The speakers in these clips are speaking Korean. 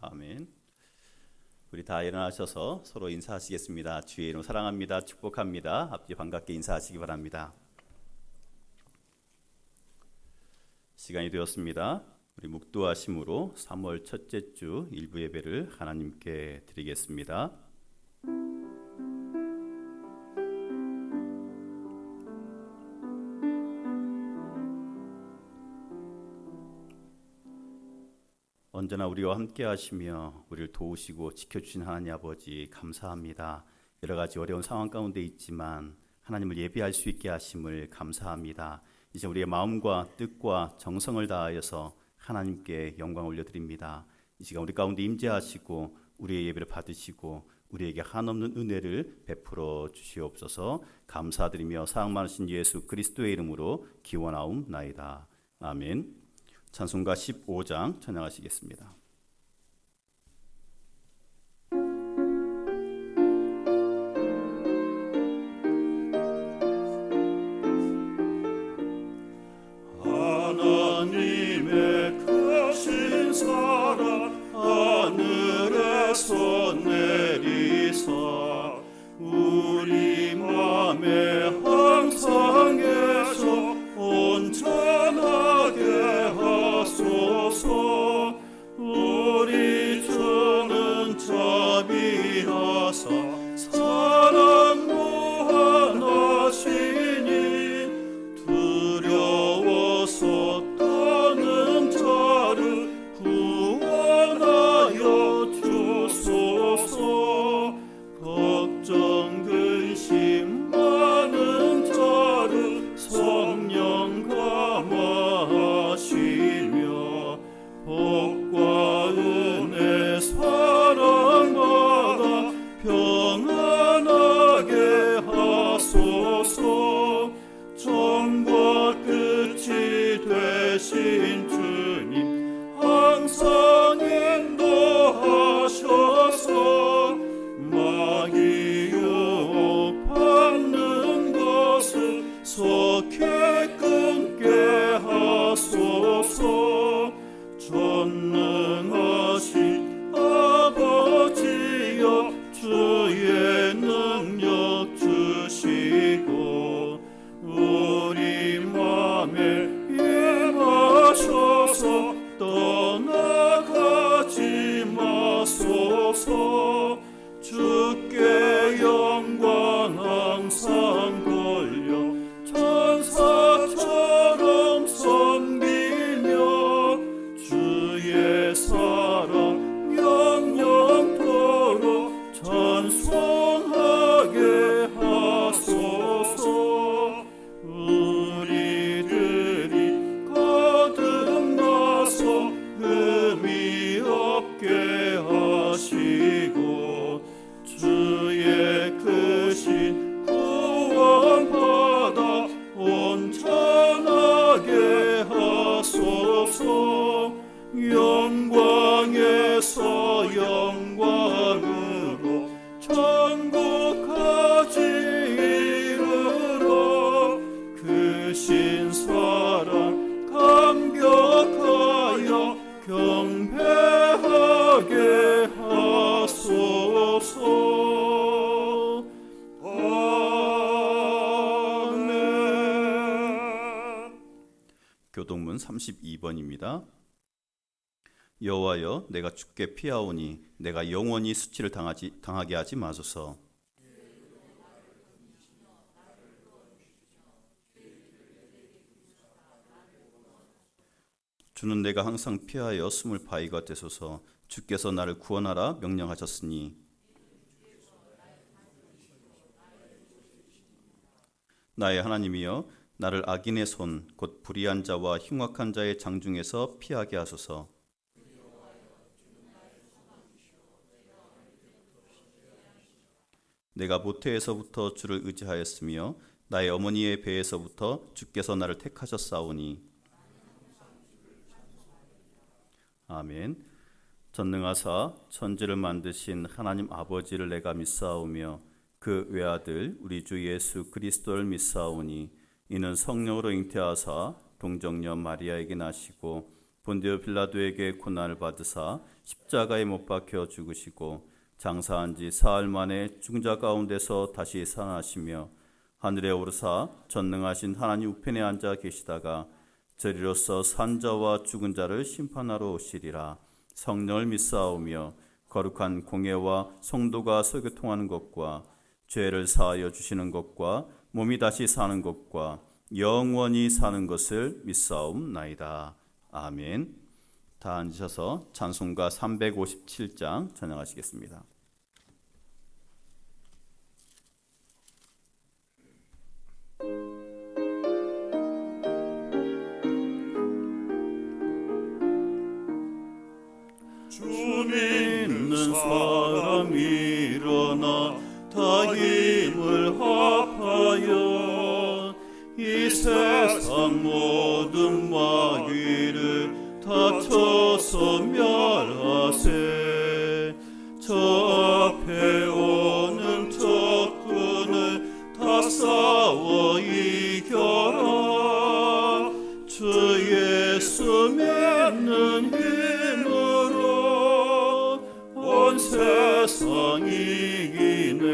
아멘. 우리 다 일어나셔서 서로 인사하시겠습니다. 주의 이름 사랑합니다. 축복합니다. 앞뒤 반갑게 인사하시기 바랍니다. 시간이 되었습니다. 우리 묵도하심으로 3월 첫째 주 일부 예배를 하나님께 드리겠습니다. 언제나 우리와 함께 하시며 우리를 도우시고 지켜주신 하나님 아버지 감사합니다. 여러 가지 어려운 상황 가운데 있지만 하나님을 예배할 수 있게 하심을 감사합니다. 이제 우리의 마음과 뜻과 정성을 다하여서 하나님께 영광 올려드립니다. 이 시간 우리 가운데 임재하시고 우리의 예배를 받으시고 우리에게 한없는 은혜를 베풀어 주시옵소서. 감사드리며 사랑 많으신 예수 그리스도의 이름으로 기원하옵나이다. 아멘. 찬송가 15장 찬양하시겠습니다. 하나님의 크신 사랑 하늘에서 내리사 우리 맘에 항상 계셔 온전하게 하소서. 우리 주는 자비하사 사랑 무한하시니 두려워서 떠는 자를 구원하여 주소서. 걱정 근심 많은 자를 성령 감화하시며 복과 은혜 사랑받아 평안하게 하소서. 처음과 끝이 되신 주님 항상 인도하셔서 마귀 유혹받는 것을 속히 끊게 하소서. 전능하신 아버지여 주의 능력 주시고 우리 맘에 임하셔서 떠나가지 마소서. 주께 영광 항상 돌려 천사처럼 섬기며 주의 사랑 영영토록 찬송하게 하소서. 우리들이 거듭나서 흠이 없게 하시고 주의 크신 구원받아 온전하게 하소서. 영광에서 영광으로 천국까지 이르러 크신 사랑 감격하여 경배하게 하소서. 아멘. 교동문 32번입니다. 여호와여 내가 주께 피하오니 내가 영원히 수치를 당하게 하지 마소서. 주는 내가 항상 피하여 숨을 바위가 되소서. 주께서 나를 구원하라 명령하셨으니 나의 하나님이여 나를 악인의 손 곧 불의한 자와 흉악한 자의 장중에서 피하게 하소서. 내가 모태에서부터 주를 의지하였으며 나의 어머니의 배에서부터 주께서 나를 택하셨사오니. 아멘. 전능하사 천지를 만드신 하나님 아버지를 내가 믿사오며 그 외아들 우리 주 예수 그리스도를 믿사오니 이는 성령으로 잉태하사 동정녀 마리아에게 나시고 본디오 빌라도에게 고난을 받으사 십자가에 못 박혀 죽으시고 장사한 지 사흘 만에 죽은 자 가운데서 다시 살아나시며 하늘에 오르사 전능하신 하나님 우편에 앉아 계시다가 저리로서 산자와 죽은 자를 심판하러 오시리라. 성령을 믿사오며 거룩한 공예와 성도가 설교 통하는 것과 죄를 사하여 주시는 것과 몸이 다시 사는 것과 영원히 사는 것을 믿사옵나이다. 아멘. 다 앉으셔서 찬송가 357장 찬양하시겠습니다. 주 믿는 사람 일어나 다 힘을 합하여 이 세상 모든 마귀를 다쳐서 멸하세. 저 앞에 오는 적군을 다 싸워 이겨라. 주 예수 믿는 힘으로 온 세상 이기네.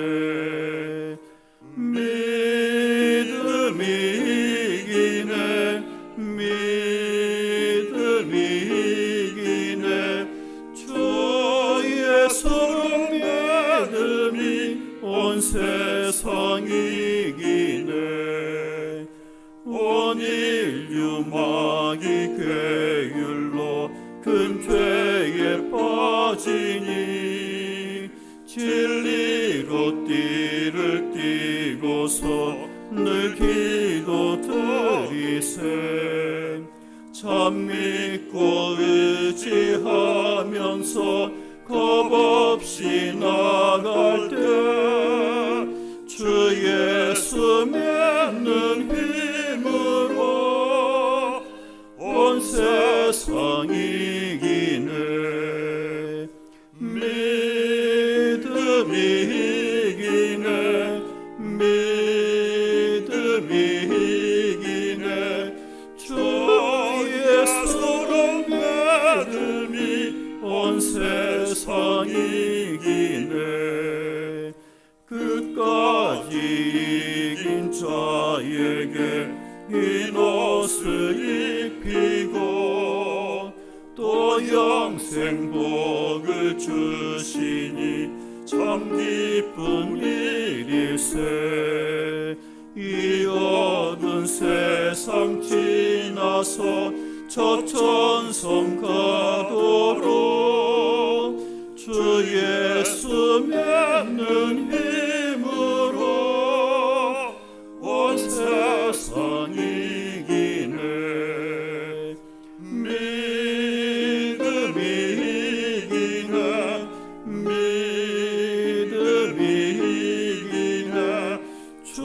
믿음이 이기네. 믿음이 이기네. 주 예수 믿음이 온 세상 이기네. 온 인류 마귀 괴율로 큰 죄에 빠지니 진리로 띠를 띠고서 늘 기도 드리세. 참 믿고 의지하면서 겁없이 나갈 때 주 예수 믿는 힘으로 온 세상 이기네. 믿음이 이기네. 믿음이 이기네. 주 예수로 믿음이 온 세상 이기네. 끝까지 이긴 자에게 흰 옷을 입히고 또 영생복을 주시니 참 기쁜 일일세. 이 어두운 세상 지나서 저 천성 가도록 주 예수 믿는 힘으로 온 세상 이기네. 믿음이 이기네. 믿음이 이기네. 주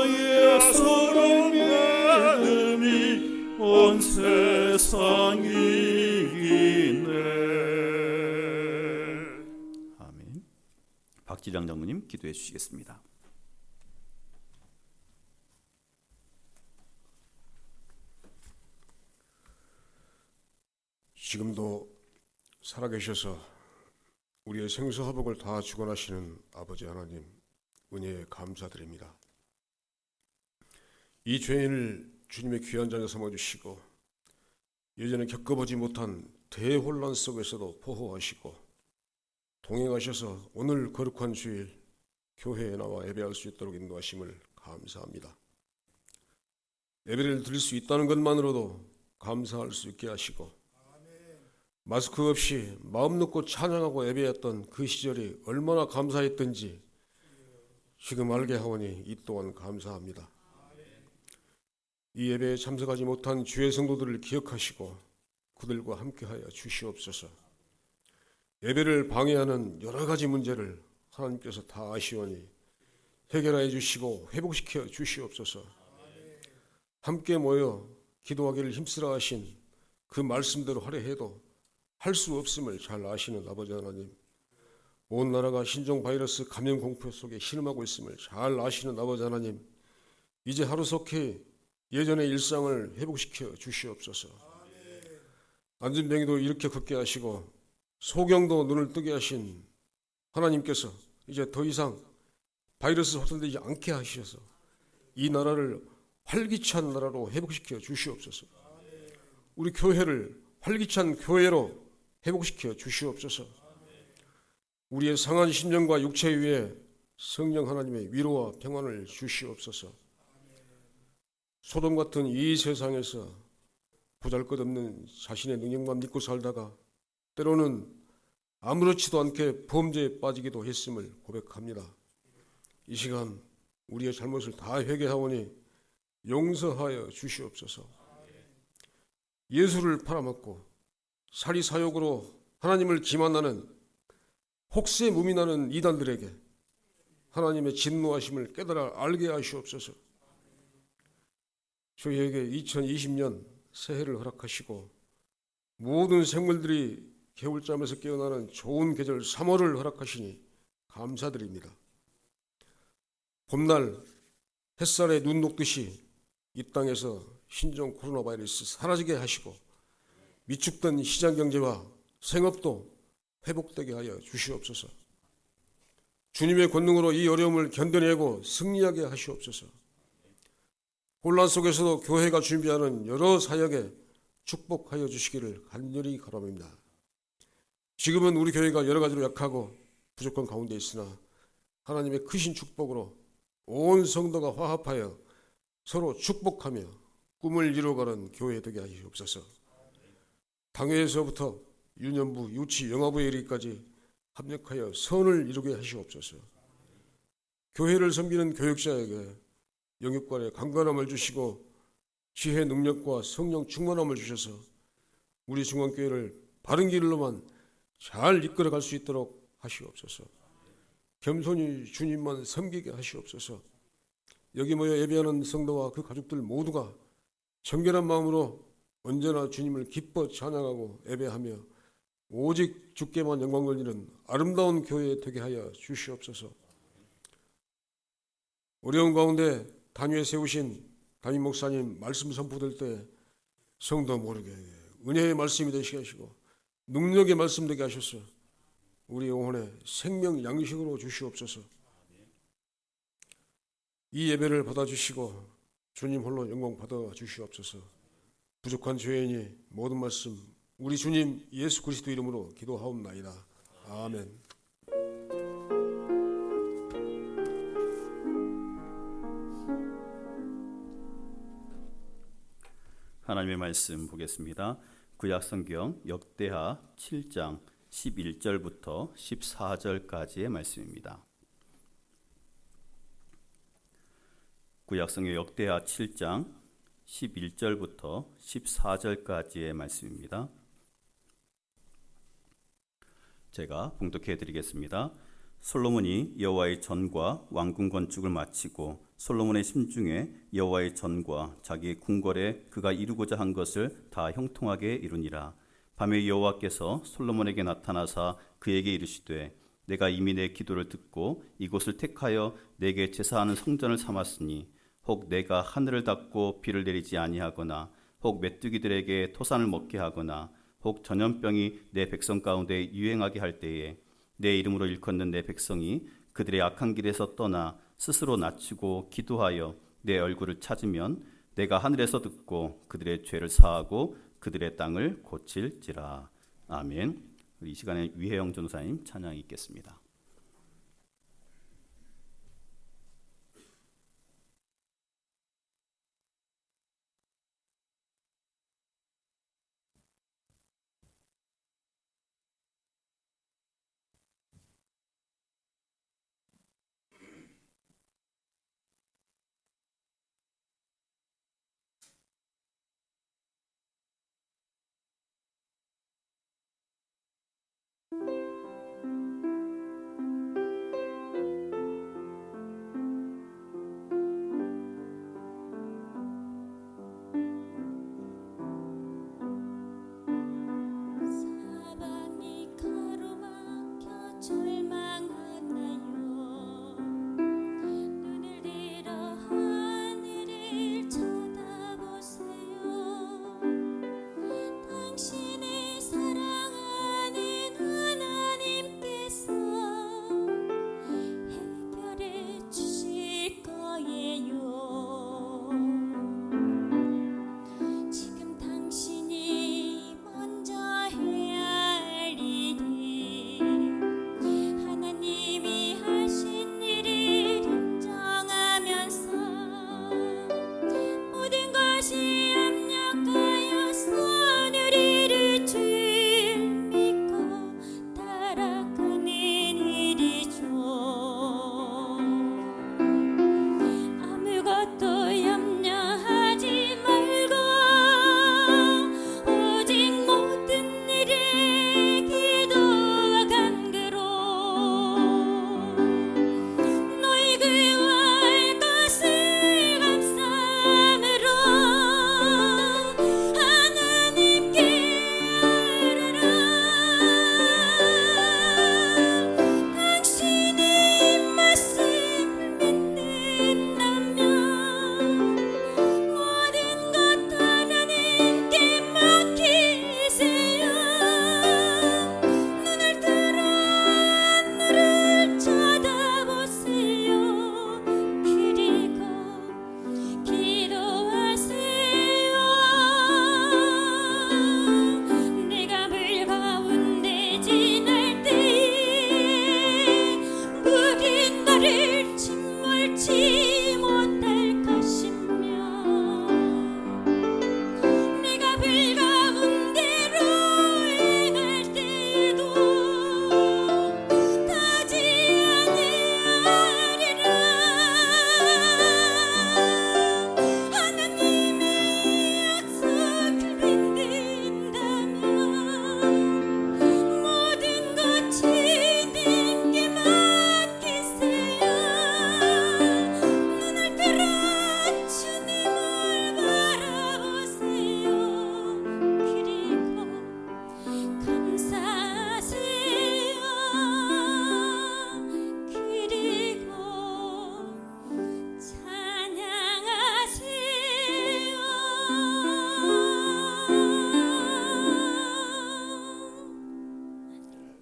예수로 믿음이 온 세상 이기네. 아멘. 박지량 장로님 기도해 주시겠습니다. 지금도 살아계셔서 우리의 생사화복을 다 주관하시는 아버지 하나님, 은혜에 감사드립니다. 이 죄인을 주님의 귀한 자녀 삼아주시고 예전에 겪어보지 못한 대혼란 속에서도 보호하시고 동행하셔서 오늘 거룩한 주일 교회에 나와 예배할 수 있도록 인도하심을 감사합니다. 예배를 드릴 수 있다는 것만으로도 감사할 수 있게 하시고 마스크 없이 마음 놓고 찬양하고 예배했던 그 시절이 얼마나 감사했던지 지금 알게 하오니 이 또한 감사합니다. 이 예배에 참석하지 못한 주의 성도들을 기억하시고 그들과 함께하여 주시옵소서. 예배를 방해하는 여러 가지 문제를 하나님께서 다 아시오니 해결하여 주시고 회복시켜 주시옵소서. 함께 모여 기도하기를 힘쓰라 하신 그 말씀대로 하려 해도 할 수 없음을 잘 아시는 아버지 하나님, 온 나라가 신종 바이러스 감염 공포 속에 신음하고 있음을 잘 아시는 아버지 하나님, 이제 하루속히 예전의 일상을 회복시켜 주시옵소서. 안진뱅이도 이렇게 걷게 하시고 소경도 눈을 뜨게 하신 하나님께서 이제 더 이상 바이러스 확산되지 않게 하셔서 이 나라를 활기찬 나라로 회복시켜 주시옵소서. 우리 교회를 활기찬 교회로 회복시켜 주시옵소서. 우리의 상한 심령과 육체 위에 성령 하나님의 위로와 평안을 주시옵소서. 소돔 같은 이 세상에서 보잘것없는 자신의 능력만 믿고 살다가 때로는 아무렇지도 않게 범죄에 빠지기도 했음을 고백합니다. 이 시간 우리의 잘못을 다 회개하오니 용서하여 주시옵소서. 예수를 팔아먹고 사리사욕으로 하나님을 기만하는 혹세 무민하는 이단들에게 하나님의 진노하심을 깨달아 알게 하시옵소서. 저희에게 2020년 새해를 허락하시고 모든 생물들이 겨울잠에서 깨어나는 좋은 계절 3월을 허락하시니 감사드립니다. 봄날 햇살에 눈 녹듯이 이 땅에서 신종 코로나 바이러스 사라지게 하시고 위축된 시장 경제와 생업도 회복되게 하여 주시옵소서. 주님의 권능으로 이 어려움을 견뎌내고 승리하게 하시옵소서. 혼란 속에서도 교회가 준비하는 여러 사역에 축복하여 주시기를 간절히 바랍니다. 지금은 우리 교회가 여러 가지로 약하고 부족한 가운데 있으나 하나님의 크신 축복으로 온 성도가 화합하여 서로 축복하며 꿈을 이루어가는 교회 되게 하시옵소서. 당회에서부터 유년부, 유치, 영화부에 이르기까지 합력하여 선을 이루게 하시옵소서. 교회를 섬기는 교육자에게 영육간에 강건함을 주시고 지혜 능력과 성령 충만함을 주셔서 우리 중앙교회를 바른 길로만 잘 이끌어갈 수 있도록 하시옵소서. 겸손히 주님만 섬기게 하시옵소서. 여기 모여 예배하는 성도와 그 가족들 모두가 정결한 마음으로 언제나 주님을 기뻐 찬양하고 예배하며 오직 주께만 영광 돌리는 아름다운 교회 되게 하여 주시옵소서. 어려운 가운데 단위에 세우신 담임 목사님 말씀 선포될 때 성도 모르게 은혜의 말씀이 되시게 하시고 능력의 말씀 되게 하셔서 우리 영혼의 생명 양식으로 주시옵소서. 이 예배를 받아주시고 주님 홀로 영광 받아 주시옵소서. 부족한 죄인이 모든 말씀 우리 주님 예수 그리스도 이름으로 기도하옵나이다. 아멘. 하나님의 말씀 보겠습니다. 구약성경 역대하 7장 11절부터 14절까지의 말씀입니다. 구약성경 역대하 7장 11절부터 14절까지의 말씀입니다. 제가 봉독해 드리겠습니다. 솔로몬이 여호와의 전과 왕궁 건축을 마치고 솔로몬의 심중에 여호와의 전과 자기의 궁궐에 그가 이루고자 한 것을 다 형통하게 이루니라. 밤에 여호와께서 솔로몬에게 나타나사 그에게 이르시되 내가 이미 내 기도를 듣고 이곳을 택하여 내게 제사하는 성전을 삼았으니 혹 내가 하늘을 닫고 비를 내리지 아니하거나 혹 메뚜기들에게 토산을 먹게 하거나 혹 전염병이 내 백성 가운데 유행하게 할 때에 내 이름으로 일컫는 내 백성이 그들의 악한 길에서 떠나 스스로 낮추고 기도하여 내 얼굴을 찾으면 내가 하늘에서 듣고 그들의 죄를 사하고 그들의 땅을 고칠지라. 아멘. 이 시간에 위혜영 전도사님 찬양이 있겠습니다.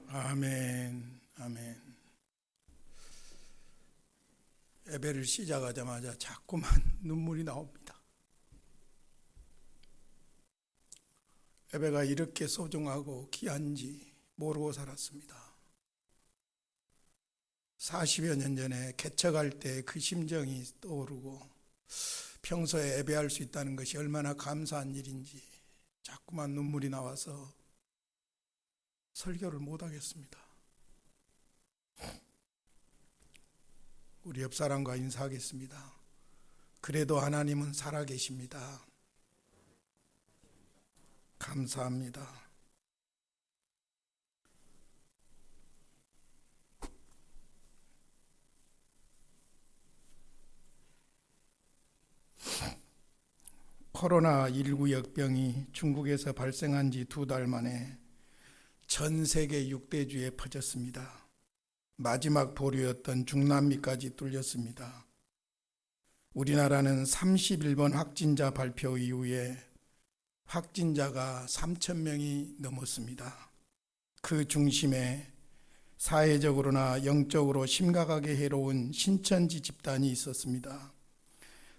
아멘, 아멘. 예배를 시작하자마자 자꾸만 눈물이 나옵니다. 예배가 이렇게 소중하고 귀한지 모르고 살았습니다. 40여 년 전에 개척할 때 그 심정이 떠오르고 평소에 예배할 수 있다는 것이 얼마나 감사한 일인지 자꾸만 눈물이 나와서 설교를 못하겠습니다. 우리 옆 사람과 인사하겠습니다. 그래도 하나님은 살아계십니다. 감사합니다. 코로나19 역병이 중국에서 발생한 지 2달 만에 전 세계 6대주에 퍼졌습니다. 마지막 보류였던 중남미까지 뚫렸습니다. 우리나라는 31번 확진자 발표 이후에 확진자가 3,000명이 넘었습니다. 그 중심에 사회적으로나 영적으로 심각하게 해로운 신천지 집단이 있었습니다.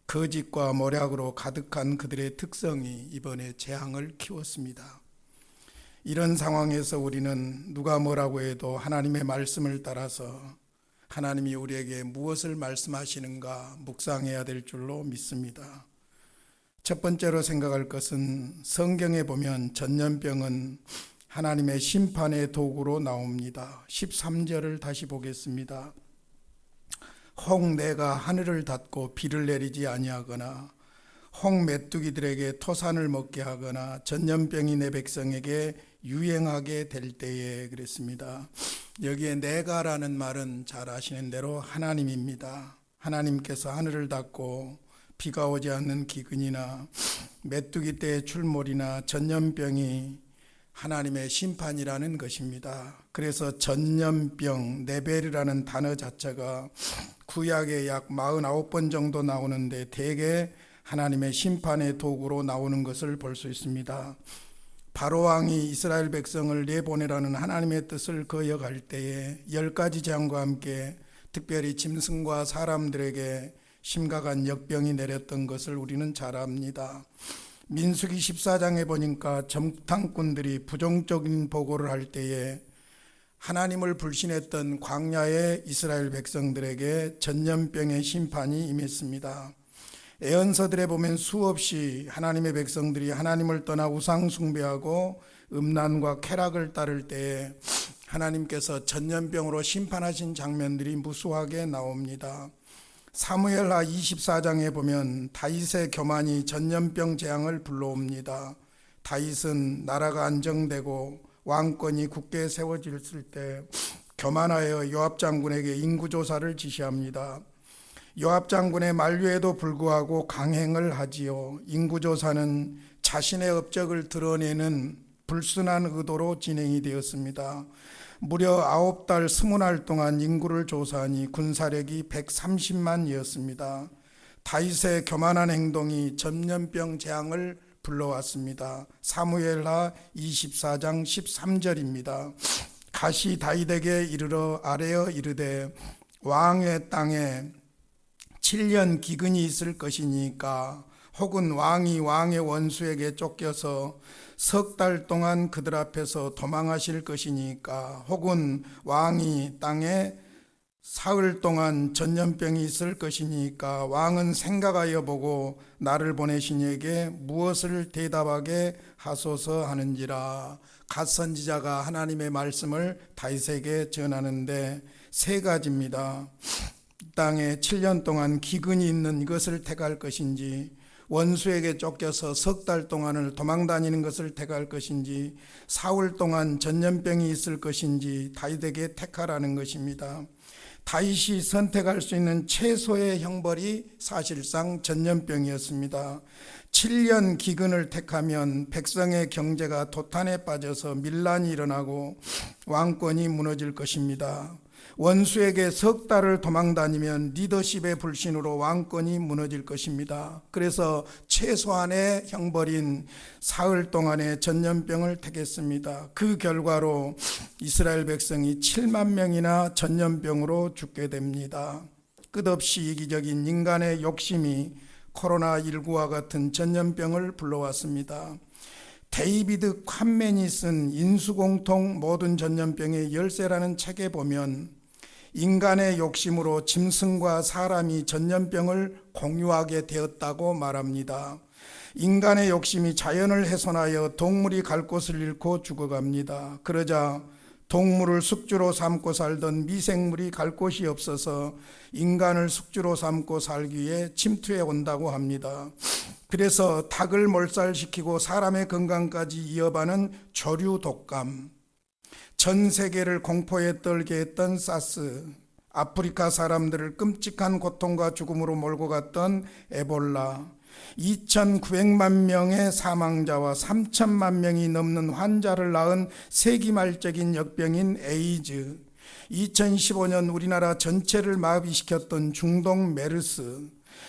거짓과 모략으로 가득한 그들의 특성이 이번에 재앙을 키웠습니다. 이런 상황에서 우리는 누가 뭐라고 해도 하나님의 말씀을 따라서 하나님이 우리에게 무엇을 말씀하시는가 묵상해야 될 줄로 믿습니다. 첫 번째로 생각할 것은 성경에 보면 전염병은 하나님의 심판의 도구로 나옵니다. 13절을 다시 보겠습니다. 혹 내가 하늘을 닫고 비를 내리지 아니하거나 혹 메뚜기들에게 토산을 먹게 하거나 전염병이 내 백성에게 유행하게 될 때에 그랬습니다. 여기에 내가라는 말은 잘 아시는 대로 하나님입니다. 하나님께서 하늘을 닫고 비가 오지 않는 기근이나 메뚜기 떼의 출몰이나 전염병이 하나님의 심판이라는 것입니다. 그래서 전염병, 네벨이라는 단어 자체가 구약에 약 49번 정도 나오는데 대개 하나님의 심판의 도구로 나오는 것을 볼 수 있습니다. 바로왕이 이스라엘 백성을 내보내라는 하나님의 뜻을 거역할 때에 10가지 재앙과 함께 특별히 짐승과 사람들에게 심각한 역병이 내렸던 것을 우리는 잘 압니다. 민수기 14장에 보니까 정탐꾼들이 부정적인 보고를 할 때에 하나님을 불신했던 광야의 이스라엘 백성들에게 전염병의 심판이 임했습니다. 예언서들에 보면 수없이 하나님의 백성들이 하나님을 떠나 우상 숭배하고 음란과 쾌락을 따를 때에 하나님께서 전염병으로 심판하신 장면들이 무수하게 나옵니다. 사무엘하 24장에 보면 다윗의 교만이 전염병 재앙을 불러옵니다. 다윗은 나라가 안정되고 왕권이 굳게 세워졌을 때 교만하여 요압 장군에게 인구조사를 지시합니다. 요압 장군의 만류에도 불구하고 강행을 하지요. 인구조사는 자신의 업적을 드러내는 불순한 의도로 진행이 되었습니다. 무려 9달 20날 동안 인구를 조사하니 군사력이 130만이었습니다. 다윗의 교만한 행동이 전염병 재앙을 불러왔습니다. 사무엘하 24장 13절입니다. 가시 다윗에게 이르러 아뢰어 이르되 왕의 땅에 7년 기근이 있을 것이니까 혹은 왕이 왕의 원수에게 쫓겨서 석 달 동안 그들 앞에서 도망하실 것이니까 혹은 왕이 땅에 사흘 동안 전염병이 있을 것이니까 왕은 생각하여 보고 나를 보내신 이에게 무엇을 대답하게 하소서 하는지라. 갓 선지자가 하나님의 말씀을 다윗에게 전하는데 세 가지입니다. 땅에 7년 동안 기근이 있는 것을 택할 것인지, 원수에게 쫓겨서 석 달 동안을 도망다니는 것을 택할 것인지, 사흘 동안 전염병이 있을 것인지 다윗에게 택하라는 것입니다. 다윗이 선택할 수 있는 최소의 형벌이 사실상 전염병이었습니다. 7년 기근을 택하면 백성의 경제가 도탄에 빠져서 밀란이 일어나고 왕권이 무너질 것입니다. 원수에게 석 달을 도망다니면 리더십의 불신으로 왕권이 무너질 것입니다. 그래서 최소한의 형벌인 사흘 동안의 전염병을 택했습니다. 그 결과로 이스라엘 백성이 7만 명이나 전염병으로 죽게 됩니다. 끝없이 이기적인 인간의 욕심이 코로나19와 같은 전염병을 불러왔습니다. 데이비드 칸맨이 쓴 인수공통 모든 전염병의 열쇠라는 책에 보면 인간의 욕심으로 짐승과 사람이 전염병을 공유하게 되었다고 말합니다. 인간의 욕심이 자연을 훼손하여 동물이 갈 곳을 잃고 죽어갑니다. 그러자 동물을 숙주로 삼고 살던 미생물이 갈 곳이 없어서 인간을 숙주로 삼고 살기 위해 침투해 온다고 합니다. 그래서 닭을 몰살시키고 사람의 건강까지 이어가는 조류 독감, 전 세계를 공포에 떨게 했던 사스, 아프리카 사람들을 끔찍한 고통과 죽음으로 몰고 갔던 에볼라, 2,900만 명의 사망자와 3천만 명이 넘는 환자를 낳은 세기말적인 역병인 에이즈, 2015년 우리나라 전체를 마비시켰던 중동 메르스,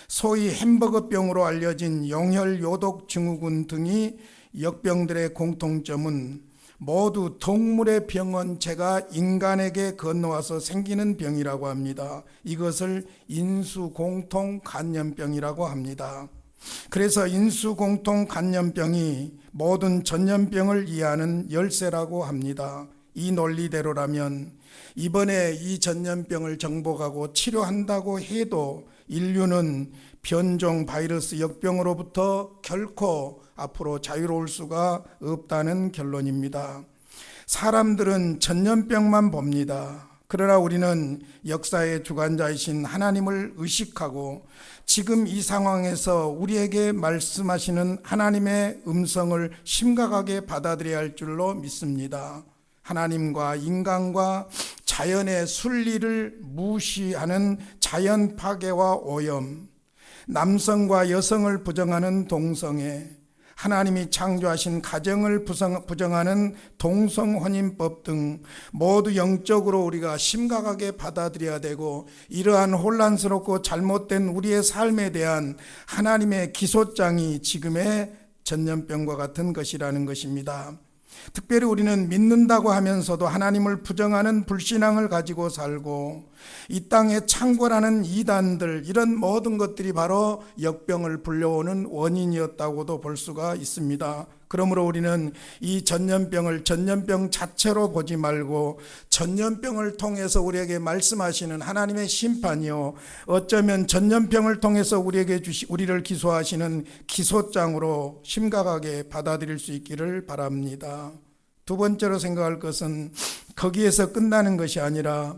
소위 햄버거병으로 알려진 용혈 요독 증후군 등이 역병들의 공통점은 모두 동물의 병원체가 인간에게 건너와서 생기는 병이라고 합니다. 이것을 인수공통 간염병이라고 합니다. 그래서 인수공통 간염병이 모든 전염병을 이해하는 열쇠라고 합니다. 이 논리대로라면 이번에 이 전염병을 정복하고 치료한다고 해도 인류는 변종 바이러스 역병으로부터 결코 앞으로 자유로울 수가 없다는 결론입니다. 사람들은 전염병만 봅니다. 그러나 우리는 역사의 주관자이신 하나님을 의식하고 지금 이 상황에서 우리에게 말씀하시는 하나님의 음성을 심각하게 받아들여야 할 줄로 믿습니다. 하나님과 인간과 자연의 순리를 무시하는 자연 파괴와 오염, 남성과 여성을 부정하는 동성애, 하나님이 창조하신 가정을 부정하는 동성혼인법 등 모두 영적으로 우리가 심각하게 받아들여야 되고, 이러한 혼란스럽고 잘못된 우리의 삶에 대한 하나님의 기소장이 지금의 전염병과 같은 것이라는 것입니다. 특별히 우리는 믿는다고 하면서도 하나님을 부정하는 불신앙을 가지고 살고 이 땅에 창궐하는 이단들, 이런 모든 것들이 바로 역병을 불려오는 원인이었다고도 볼 수가 있습니다. 그러므로 우리는 이 전염병을 전염병 자체로 보지 말고 전염병을 통해서 우리에게 말씀하시는 하나님의 심판이요, 어쩌면 전염병을 통해서 우리를 기소하시는 기소장으로 심각하게 받아들일 수 있기를 바랍니다. 두 번째로 생각할 것은 거기에서 끝나는 것이 아니라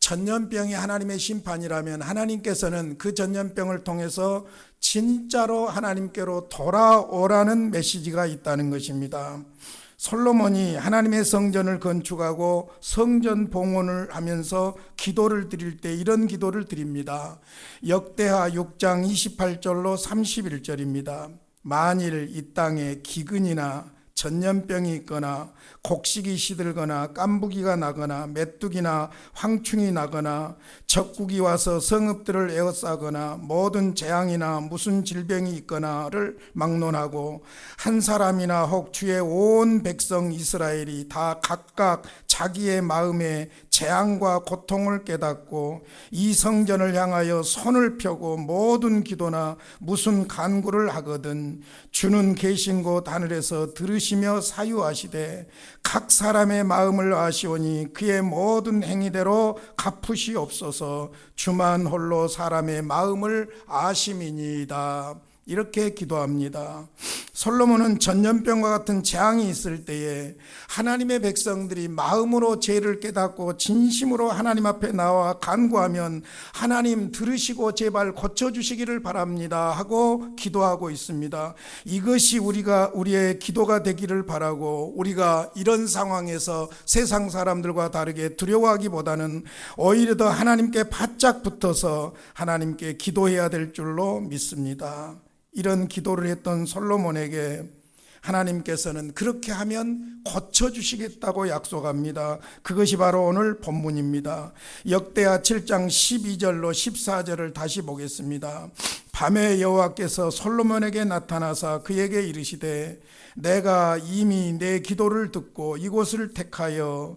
전염병이 하나님의 심판이라면 하나님께서는 그 전염병을 통해서 진짜로 하나님께로 돌아오라는 메시지가 있다는 것입니다. 솔로몬이 하나님의 성전을 건축하고 성전 봉헌을 하면서 기도를 드릴 때 이런 기도를 드립니다. 역대하 6장 28절로 31절입니다. 만일 이 땅에 기근이나 전염병이 있거나 곡식이 시들거나 깐부기가 나거나 메뚜기나 황충이 나거나 적국이 와서 성읍들을 에워싸거나 모든 재앙이나 무슨 질병이 있거나를 막론하고 한 사람이나 혹 주의 온 백성 이스라엘이 다 각각 자기의 마음에 재앙과 고통을 깨닫고 이 성전을 향하여 손을 펴고 모든 기도나 무슨 간구를 하거든 주는 계신 곳 하늘에서 들으시며 사유하시되 각 사람의 마음을 아시오니 그의 모든 행위대로 갚으시옵소서. 주만 홀로 사람의 마음을 아심이니이다. 이렇게 기도합니다. 솔로몬은 전염병과 같은 재앙이 있을 때에 하나님의 백성들이 마음으로 죄를 깨닫고 진심으로 하나님 앞에 나와 간구하면 하나님 들으시고 제발 고쳐주시기를 바랍니다 하고 기도하고 있습니다. 이것이 우리의 기도가 되기를 바라고, 우리가 이런 상황에서 세상 사람들과 다르게 두려워하기보다는 오히려 더 하나님께 바짝 붙어서 하나님께 기도해야 될 줄로 믿습니다. 이런 기도를 했던 솔로몬에게 하나님께서는 그렇게 하면 고쳐주시겠다고 약속합니다. 그것이 바로 오늘 본문입니다. 역대하 7장 12절로 14절을 다시 보겠습니다. 밤에 여호와께서 솔로몬에게 나타나사 그에게 이르시되 내가 이미 내 기도를 듣고 이곳을 택하여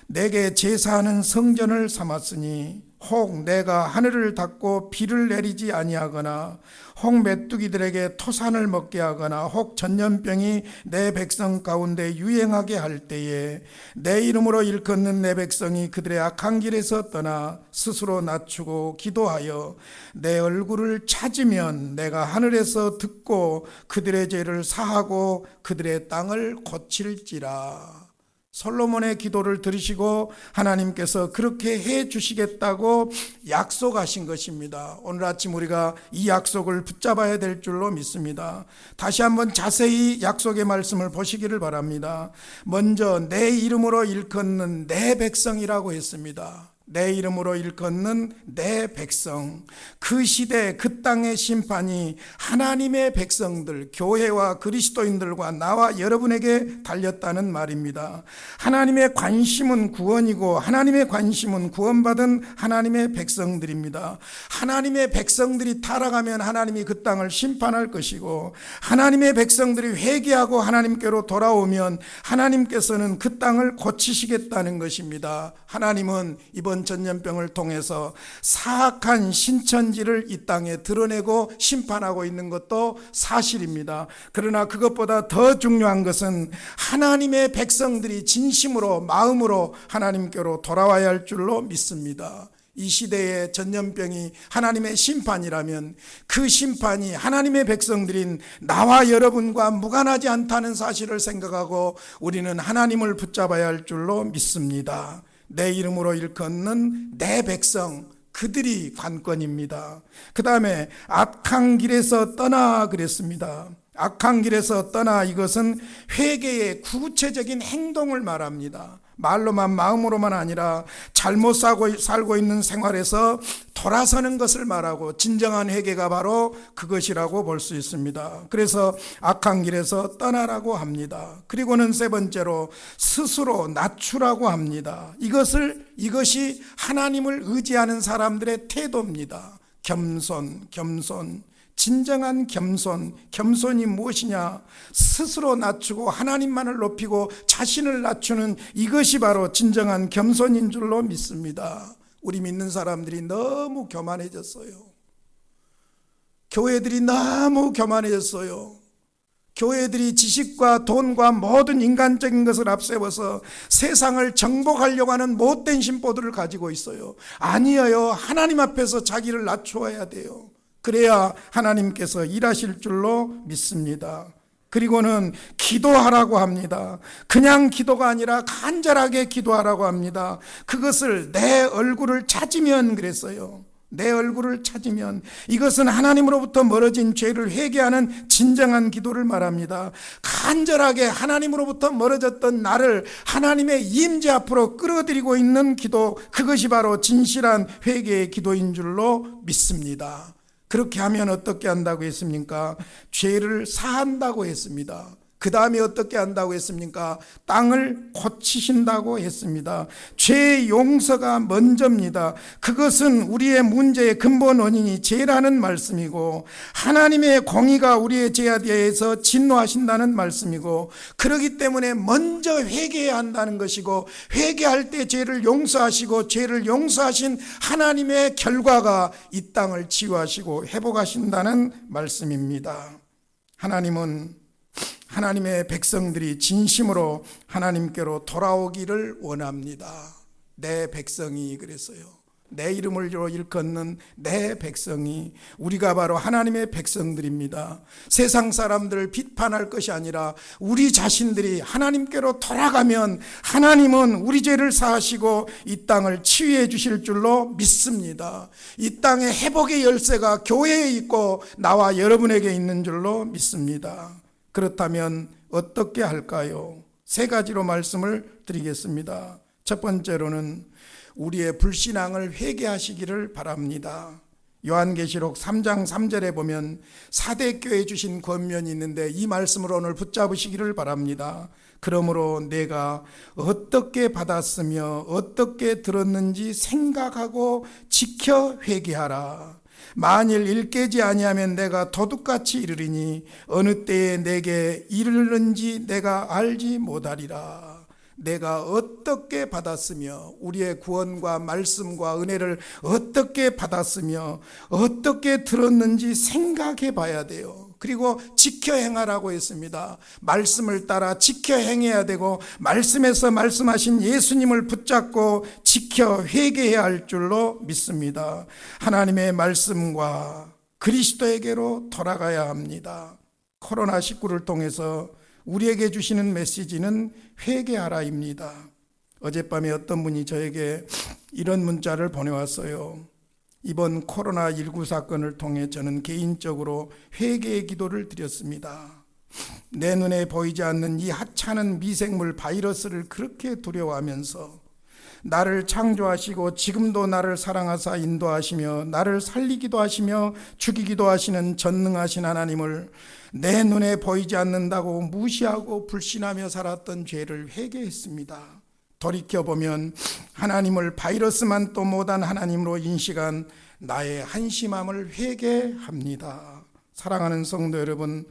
내게 제사하는 성전을 삼았으니 혹 내가 하늘을 닫고 비를 내리지 아니하거나 혹 메뚜기들에게 토산을 먹게 하거나 혹 전염병이 내 백성 가운데 유행하게 할 때에 내 이름으로 일컫는 내 백성이 그들의 악한 길에서 떠나 스스로 낮추고 기도하여 내 얼굴을 찾으면 내가 하늘에서 듣고 그들의 죄를 사하고 그들의 땅을 고칠지라. 솔로몬의 기도를 들으시고 하나님께서 그렇게 해 주시겠다고 약속하신 것입니다. 오늘 아침 우리가 이 약속을 붙잡아야 될 줄로 믿습니다. 다시 한번 자세히 약속의 말씀을 보시기를 바랍니다. 먼저 내 이름으로 일컫는 내 백성이라고 했습니다. 내 이름으로 일컫는 내 백성, 그 시대 그 땅의 심판이 하나님의 백성들, 교회와 그리스도인들과 나와 여러분에게 달렸다는 말입니다. 하나님의 관심은 구원이고 하나님의 관심은 구원받은 하나님의 백성들입니다. 하나님의 백성들이 타락하면 하나님이 그 땅을 심판할 것이고 하나님의 백성들이 회개하고 하나님께로 돌아오면 하나님께서는 그 땅을 고치시겠다는 것입니다. 하나님은 이번 전염병을 통해서 사악한 신천지를 이 땅에 드러내고 심판하고 있는 것도 사실입니다. 그러나 그것보다 더 중요한 것은 하나님의 백성들이 진심으로 마음으로 하나님께로 돌아와야 할 줄로 믿습니다. 이 시대의 전염병이 하나님의 심판이라면 그 심판이 하나님의 백성들인 나와 여러분과 무관하지 않다는 사실을 생각하고 우리는 하나님을 붙잡아야 할 줄로 믿습니다. 내 이름으로 일컫는 내 백성, 그들이 관건입니다. 그 다음에 악한 길에서 떠나 그랬습니다. 악한 길에서 떠나, 이것은 회개의 구체적인 행동을 말합니다. 말로만 마음으로만 아니라 잘못 살고 있는 생활에서 돌아서는 것을 말하고 진정한 회개가 바로 그것이라고 볼 수 있습니다. 그래서 악한 길에서 떠나라고 합니다. 그리고는 세 번째로 스스로 낮추라고 합니다. 이것이 하나님을 의지하는 사람들의 태도입니다. 겸손. 진정한 겸손이 무엇이냐? 스스로 낮추고 하나님만을 높이고 자신을 낮추는 이것이 바로 진정한 겸손인 줄로 믿습니다. 우리 믿는 사람들이 너무 교만해졌어요. 교회들이 너무 교만해졌어요. 교회들이 지식과 돈과 모든 인간적인 것을 앞세워서 세상을 정복하려고 하는 못된 심보들을 가지고 있어요. 아니에요. 하나님 앞에서 자기를 낮추어야 돼요. 그래야 하나님께서 일하실 줄로 믿습니다. 그리고는 기도하라고 합니다. 그냥 기도가 아니라 간절하게 기도하라고 합니다. 그것을 내 얼굴을 찾으면 그랬어요. 내 얼굴을 찾으면, 이것은 하나님으로부터 멀어진 죄를 회개하는 진정한 기도를 말합니다. 간절하게 하나님으로부터 멀어졌던 나를 하나님의 임재 앞으로 끌어들이고 있는 기도, 그것이 바로 진실한 회개의 기도인 줄로 믿습니다. 그렇게 하면 어떻게 한다고 했습니까? 죄를 사한다고 했습니다. 그 다음에 어떻게 한다고 했습니까? 땅을 고치신다고 했습니다. 죄의 용서가 먼저입니다. 그것은 우리의 문제의 근본 원인이 죄라는 말씀이고 하나님의 공의가 우리의 죄에 대해서 진노하신다는 말씀이고, 그렇기 때문에 먼저 회개해야 한다는 것이고, 회개할 때 죄를 용서하시고 죄를 용서하신 하나님의 결과가 이 땅을 치유하시고 회복하신다는 말씀입니다. 하나님은 하나님의 백성들이 진심으로 하나님께로 돌아오기를 원합니다. 내 백성이, 그랬어요. 내 이름을 일컫는 내 백성이, 우리가 바로 하나님의 백성들입니다. 세상 사람들을 비판할 것이 아니라 우리 자신들이 하나님께로 돌아가면 하나님은 우리 죄를 사하시고 이 땅을 치유해 주실 줄로 믿습니다. 이 땅의 회복의 열쇠가 교회에 있고 나와 여러분에게 있는 줄로 믿습니다. 그렇다면 어떻게 할까요? 세 가지로 말씀을 드리겠습니다. 첫 번째로는 우리의 불신앙을 회개하시기를 바랍니다. 요한계시록 3장 3절에 보면 사대교회 주신 권면이 있는데 이 말씀을 오늘 붙잡으시기를 바랍니다. 그러므로 내가 어떻게 받았으며 어떻게 들었는지 생각하고 지켜 회개하라. 만일 일깨지 아니하면 내가 도둑같이 이르리니 어느 때에 내게 이르는지 내가 알지 못하리라. 내가 어떻게 받았으며 우리의 구원과 말씀과 은혜를 어떻게 받았으며 어떻게 들었는지 생각해 봐야 돼요. 그리고 지켜 행하라고 했습니다. 말씀을 따라 지켜 행해야 되고 말씀에서 말씀하신 예수님을 붙잡고 지켜 회개해야 할 줄로 믿습니다. 하나님의 말씀과 그리스도에게로 돌아가야 합니다. 코로나19를 통해서 우리에게 주시는 메시지는 회개하라입니다. 어젯밤에 어떤 분이 저에게 이런 문자를 보내왔어요. 이번 코로나19 사건을 통해 저는 개인적으로 회개의 기도를 드렸습니다. 내 눈에 보이지 않는 이 하찮은 미생물 바이러스를 그렇게 두려워하면서 나를 창조하시고 지금도 나를 사랑하사 인도하시며 나를 살리기도 하시며 죽이기도 하시는 전능하신 하나님을 내 눈에 보이지 않는다고 무시하고 불신하며 살았던 죄를 회개했습니다. 돌이켜보면 하나님을 바이러스만 또 못한 하나님으로 인식한 나의 한심함을 회개합니다. 사랑하는 성도 여러분,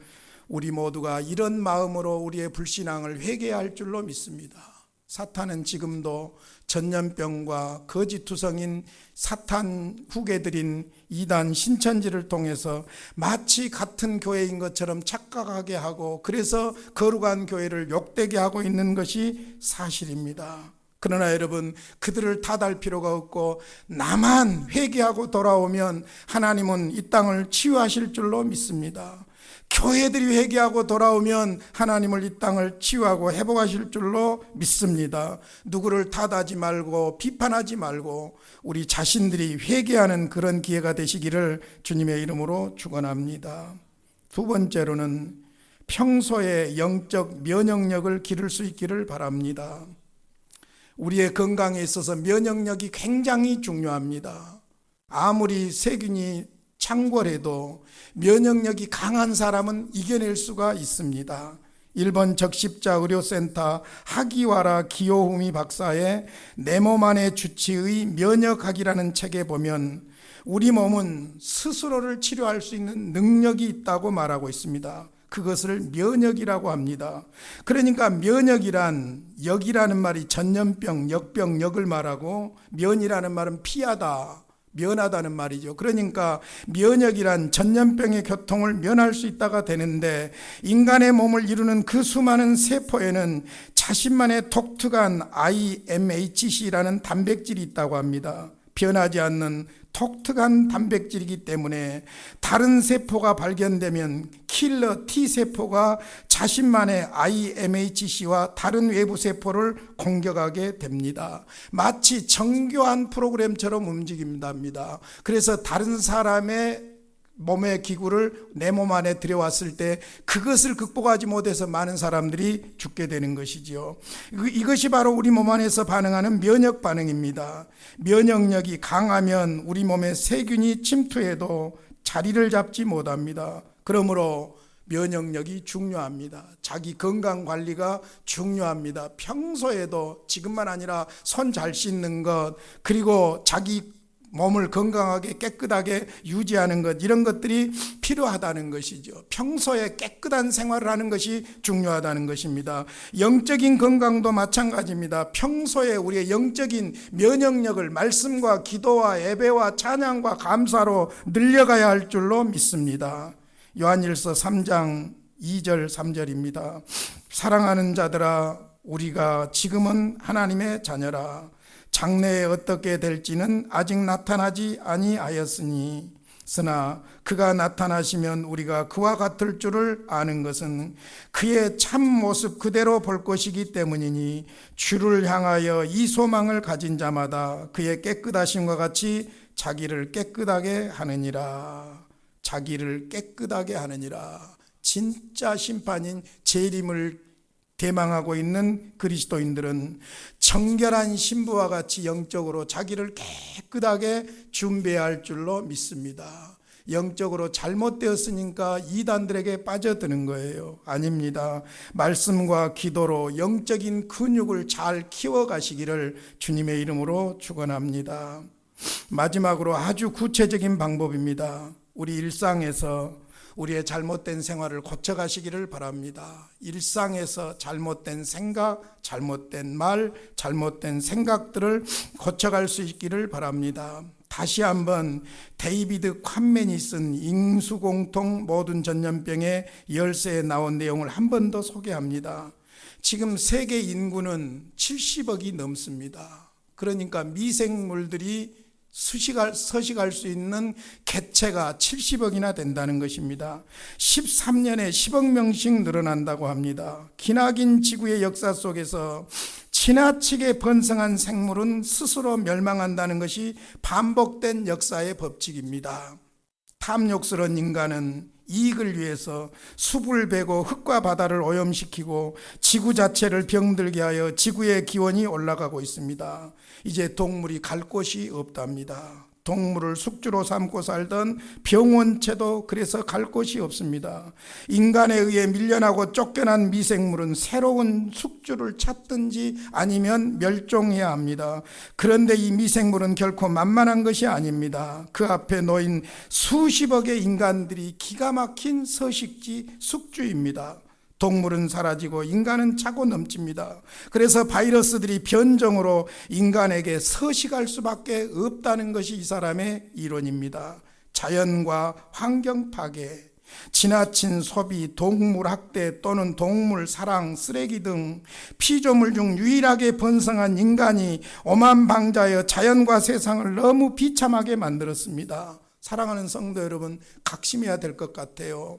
우리 모두가 이런 마음으로 우리의 불신앙을 회개할 줄로 믿습니다. 사탄은 지금도 전염병과 거짓투성인 사탄 후계들인 이단 신천지를 통해서 마치 같은 교회인 것처럼 착각하게 하고 그래서 거룩한 교회를 욕되게 하고 있는 것이 사실입니다. 그러나 여러분, 그들을 탓할 필요가 없고 나만 회개하고 돌아오면 하나님은 이 땅을 치유하실 줄로 믿습니다. 교회들이 회개하고 돌아오면 하나님을 이 땅을 치유하고 회복하실 줄로 믿습니다. 누구를 탓하지 말고 비판하지 말고 우리 자신들이 회개하는 그런 기회가 되시기를 주님의 이름으로 축원합니다. 두 번째로는 평소에 영적 면역력을 기를 수 있기를 바랍니다. 우리의 건강에 있어서 면역력이 굉장히 중요합니다. 아무리 세균이 창궐해도 면역력이 강한 사람은 이겨낼 수가 있습니다. 일본 적십자 의료센터 하기와라 기요후미 박사의 내 몸 안의 주치의 면역학이라는 책에 보면 우리 몸은 스스로를 치료할 수 있는 능력이 있다고 말하고 있습니다. 그것을 면역이라고 합니다. 그러니까 면역이란, 역이라는 말이 전염병, 역병, 역을 말하고 면이라는 말은 피하다, 면하다는 말이죠. 그러니까 면역이란 전염병의 교통을 면할 수 있다가 되는데 인간의 몸을 이루는 그 수많은 세포에는 자신만의 독특한 IMHC라는 단백질이 있다고 합니다. 변하지 않는 독특한 단백질이기 때문에 다른 세포가 발견되면 킬러 T세포가 자신만의 IMHC와 다른 외부 세포를 공격하게 됩니다. 마치 정교한 프로그램처럼 움직인답니다. 그래서 다른 사람의 몸의 기구를 내 몸 안에 들여왔을 때 그것을 극복하지 못해서 많은 사람들이 죽게 되는 것이지요. 이것이 바로 우리 몸 안에서 반응하는 면역 반응입니다. 면역력이 강하면 우리 몸에 세균이 침투해도 자리를 잡지 못합니다. 그러므로 면역력이 중요합니다. 자기 건강 관리가 중요합니다. 평소에도 지금만 아니라 손 잘 씻는 것, 그리고 자기 몸을 건강하게 깨끗하게 유지하는 것, 이런 것들이 필요하다는 것이죠. 평소에 깨끗한 생활을 하는 것이 중요하다는 것입니다. 영적인 건강도 마찬가지입니다. 평소에 우리의 영적인 면역력을 말씀과 기도와 예배와 찬양과 감사로 늘려가야 할 줄로 믿습니다. 요한일서 3장 2절 3절입니다. 사랑하는 자들아, 우리가 지금은 하나님의 자녀라. 장래에 어떻게 될지는 아직 나타나지 아니하였으니 쓰나 그가 나타나시면 우리가 그와 같을 줄을 아는 것은 그의 참 모습 그대로 볼 것이기 때문이니 주를 향하여 이 소망을 가진 자마다 그의 깨끗하심과 같이 자기를 깨끗하게 하느니라. 자기를 깨끗하게 하느니라. 진짜 심판인 재림을 대망하고 있는 그리스도인들은 정결한 신부와 같이 영적으로 자기를 깨끗하게 준비해야 할 줄로 믿습니다. 영적으로 잘못되었으니까 이단들에게 빠져드는 거예요. 아닙니다. 말씀과 기도로 영적인 근육을 잘 키워가시기를 주님의 이름으로 축원합니다. 마지막으로 아주 구체적인 방법입니다. 우리 일상에서 우리의 잘못된 생활을 고쳐가시기를 바랍니다. 일상에서 잘못된 생각, 잘못된 말, 잘못된 생각들을 고쳐갈 수 있기를 바랍니다. 다시 한번 데이비드 칸맨이 쓴 인수공통 모든 전염병의 열쇠에 나온 내용을 한 번 더 소개합니다. 지금 세계 인구는 70억이 넘습니다. 그러니까 미생물들이 서식할 수 있는 개체가 70억이나 된다는 것입니다. 13년에 10억 명씩 늘어난다고 합니다. 기나긴 지구의 역사 속에서 지나치게 번성한 생물은 스스로 멸망한다는 것이 반복된 역사의 법칙입니다. 탐욕스러운 인간은 이익을 위해서 숲을 베고 흙과 바다를 오염시키고 지구 자체를 병들게 하여 지구의 기온이 올라가고 있습니다. 이제 동물이 갈 곳이 없답니다. 동물을 숙주로 삼고 살던 병원체도 그래서 갈 곳이 없습니다. 인간에 의해 밀려나고 쫓겨난 미생물은 새로운 숙주를 찾든지 아니면 멸종해야 합니다. 그런데 이 미생물은 결코 만만한 것이 아닙니다. 그 앞에 놓인 수십억의 인간들이 기가 막힌 서식지 숙주입니다. 동물은 사라지고 인간은 차고 넘칩니다. 그래서 바이러스들이 변종으로 인간에게 서식할 수밖에 없다는 것이 이 사람의 이론입니다. 자연과 환경 파괴, 지나친 소비, 동물 학대 또는 동물 사랑, 쓰레기 등 피조물 중 유일하게 번성한 인간이 오만방자여 자연과 세상을 너무 비참하게 만들었습니다. 사랑하는 성도 여러분, 각심해야 될 것 같아요.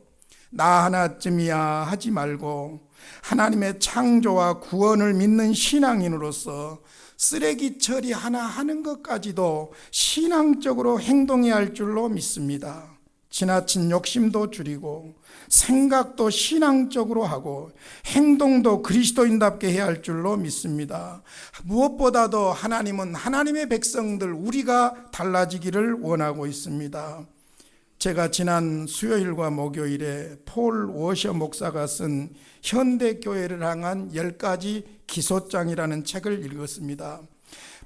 나 하나쯤이야 하지 말고 하나님의 창조와 구원을 믿는 신앙인으로서 쓰레기 처리 하나 하는 것까지도 신앙적으로 행동해야 할 줄로 믿습니다. 지나친 욕심도 줄이고 생각도 신앙적으로 하고 행동도 그리스도인답게 해야 할 줄로 믿습니다. 무엇보다도 하나님은 하나님의 백성들 우리가 달라지기를 원하고 있습니다. 제가 지난 수요일과 목요일에 폴 워셔 목사가 쓴 현대교회를 향한 10가지 기소장이라는 책을 읽었습니다.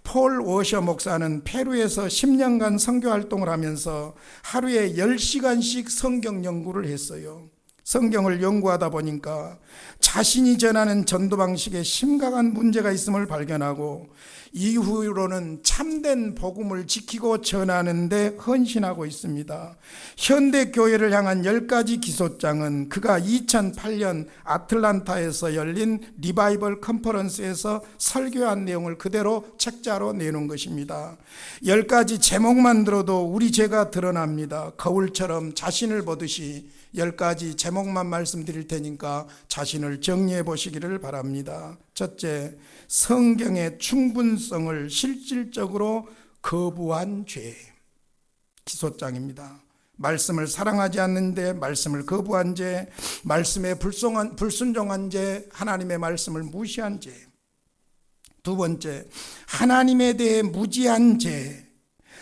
폴 워셔 목사는 페루에서 10년간 선교 활동을 하면서 하루에 10시간씩 성경 연구를 했어요. 성경을 연구하다 보니까 자신이 전하는 전도 방식에 심각한 문제가 있음을 발견하고 이후로는 참된 복음을 지키고 전하는 데 헌신하고 있습니다. 현대교회를 향한 10가지 기소장은 그가 2008년 아틀란타에서 열린 리바이벌 컨퍼런스에서 설교한 내용을 그대로 책자로 내놓은 것입니다. 10가지 제목만 들어도 우리 죄가 드러납니다. 거울처럼 자신을 보듯이 10가지 제목만 말씀드릴 테니까 자신을 정리해 보시기를 바랍니다. 첫째, 성경의 충분성을 실질적으로 거부한 죄. 기소장입니다. 말씀을 사랑하지 않는데 말씀을 거부한 죄, 말씀에 불순종한 죄, 하나님의 말씀을 무시한 죄. 두 번째, 하나님에 대해 무지한 죄.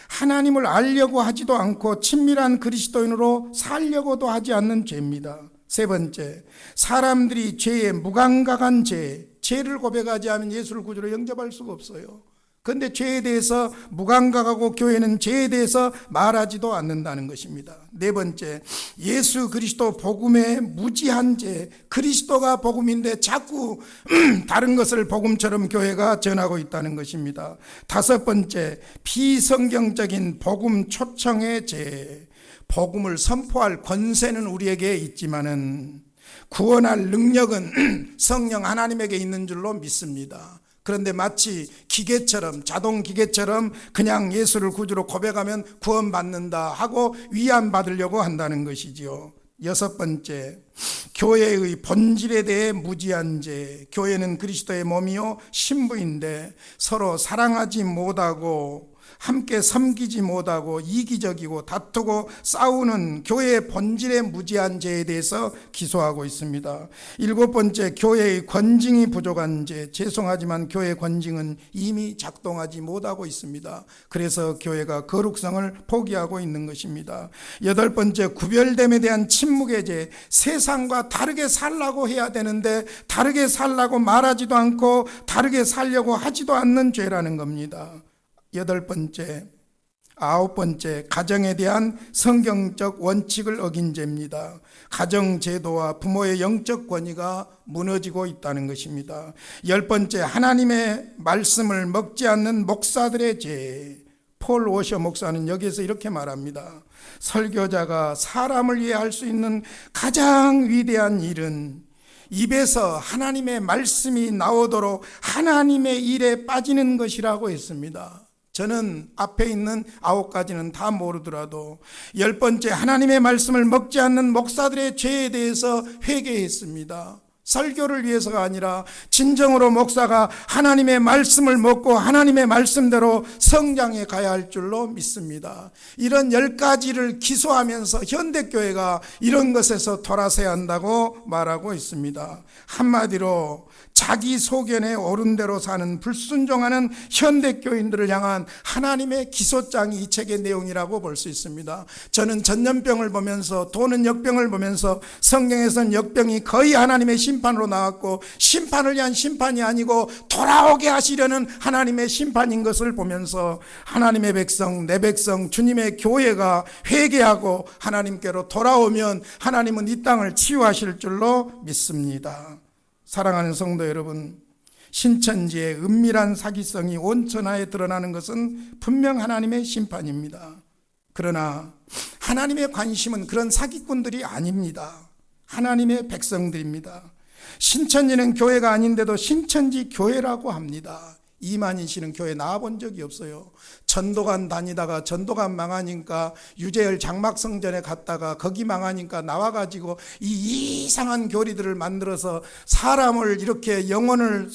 하나님을 알려고 하지도 않고 친밀한 그리스도인으로 살려고도 하지 않는 죄입니다. 세 번째, 사람들이 죄에 무감각한 죄. 죄를 고백하지 않으면 예수를 구주로 영접할 수가 없어요. 그런데 죄에 대해서 무감각하고 교회는 죄에 대해서 말하지도 않는다는 것입니다. 네 번째, 예수 그리스도 복음에 무지한 죄. 그리스도가 복음인데 자꾸 다른 것을 복음처럼 교회가 전하고 있다는 것입니다. 다섯 번째, 비성경적인 복음 초청의 죄. 복음을 선포할 권세는 우리에게 있지만은 구원할 능력은 성령 하나님에게 있는 줄로 믿습니다. 그런데 마치 기계처럼, 자동 기계처럼 그냥 예수를 구주로 고백하면 구원받는다 하고 위안받으려고 한다는 것이지요. 여섯 번째, 교회의 본질에 대해 무지한 죄. 교회는 그리스도의 몸이요 신부인데 서로 사랑하지 못하고 함께 섬기지 못하고 이기적이고 다투고 싸우는 교회의 본질의 무지한 죄에 대해서 기소하고 있습니다. 7번째, 교회의 권징이 부족한 죄. 죄송하지만 교회의 권징은 이미 작동하지 못하고 있습니다. 그래서 교회가 거룩성을 포기하고 있는 것입니다. 8번째, 구별됨에 대한 침묵의 죄. 세상과 다르게 살라고 해야 되는데 다르게 살라고 말하지도 않고 다르게 살려고 하지도 않는 죄라는 겁니다. 8번째, 9번째, 가정에 대한 성경적 원칙을 어긴 죄입니다. 가정 제도와 부모의 영적 권위가 무너지고 있다는 것입니다. 10번째, 하나님의 말씀을 먹지 않는 목사들의 죄. 폴 워셔 목사는 여기에서 이렇게 말합니다. 설교자가 사람을 위해 할 수 있는 가장 위대한 일은 입에서 하나님의 말씀이 나오도록 하나님의 일에 빠지는 것이라고 했습니다. 저는 앞에 있는 9가지는 다 모르더라도 10번째, 하나님의 말씀을 먹지 않는 목사들의 죄에 대해서 회개했습니다. 설교를 위해서가 아니라 진정으로 목사가 하나님의 말씀을 먹고 하나님의 말씀대로 성장해 가야 할 줄로 믿습니다. 이런 10가지를 기소하면서 현대교회가 이런 것에서 돌아서야 한다고 말하고 있습니다. 한마디로 자기 소견에 옳은 대로 사는 불순종하는 현대교인들을 향한 하나님의 기소장이 이 책의 내용이라고 볼 수 있습니다. 저는 전염병을 보면서, 도는 역병을 보면서 성경에서는 역병이 거의 하나님의 심판으로 나왔고 심판을 위한 심판이 아니고 돌아오게 하시려는 하나님의 심판인 것을 보면서 하나님의 백성, 내 백성, 주님의 교회가 회개하고 하나님께로 돌아오면 하나님은 이 땅을 치유하실 줄로 믿습니다. 사랑하는 성도 여러분, 신천지의 은밀한 사기성이 온천하에 드러나는 것은 분명 하나님의 심판입니다. 그러나 하나님의 관심은 그런 사기꾼들이 아닙니다. 하나님의 백성들입니다. 신천지는 교회가 아닌데도 신천지 교회라고 합니다. 이만희 씨는 교회 나와본 적이 없어요. 전도관 다니다가 전도관 망하니까 유재열 장막성전에 갔다가 거기 망하니까 나와가지고 이 이상한 교리들을 만들어서 사람을 이렇게 영혼을